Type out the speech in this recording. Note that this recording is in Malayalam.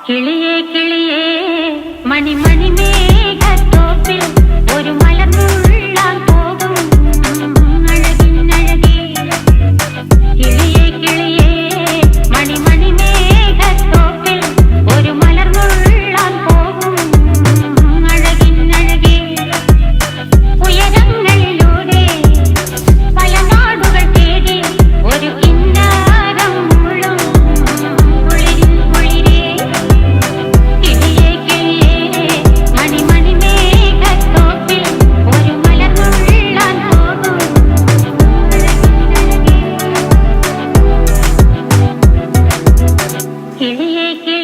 കിളിയേ കിളിയേ മണിമണി മേഘത്തോപ്പിൽ ഒരു മലർന്നുള്ളാൻ പോകും അഴകിനഴകേ. കിളിയേ കിളിയേ മണിമണി മേഘത്തോപ്പിൽ ഒരു മലർന്നുള്ളാൻ പോകും അഴകിനഴകേ. ഉയരങ്ങളിലൂടെ പല നാടുകൾ തേടി ഒരു കിന്നാരം മുള്ളും കുളിരിൽ കുളിരേ. കിളിയേ കിളിയേ മണിമണി മേഘത്തോപ്പിൽ ഒരു മലർന്നുള്ളാൻ പോകും അഴകിനഴകേ. കിളിയേ കിളിയേ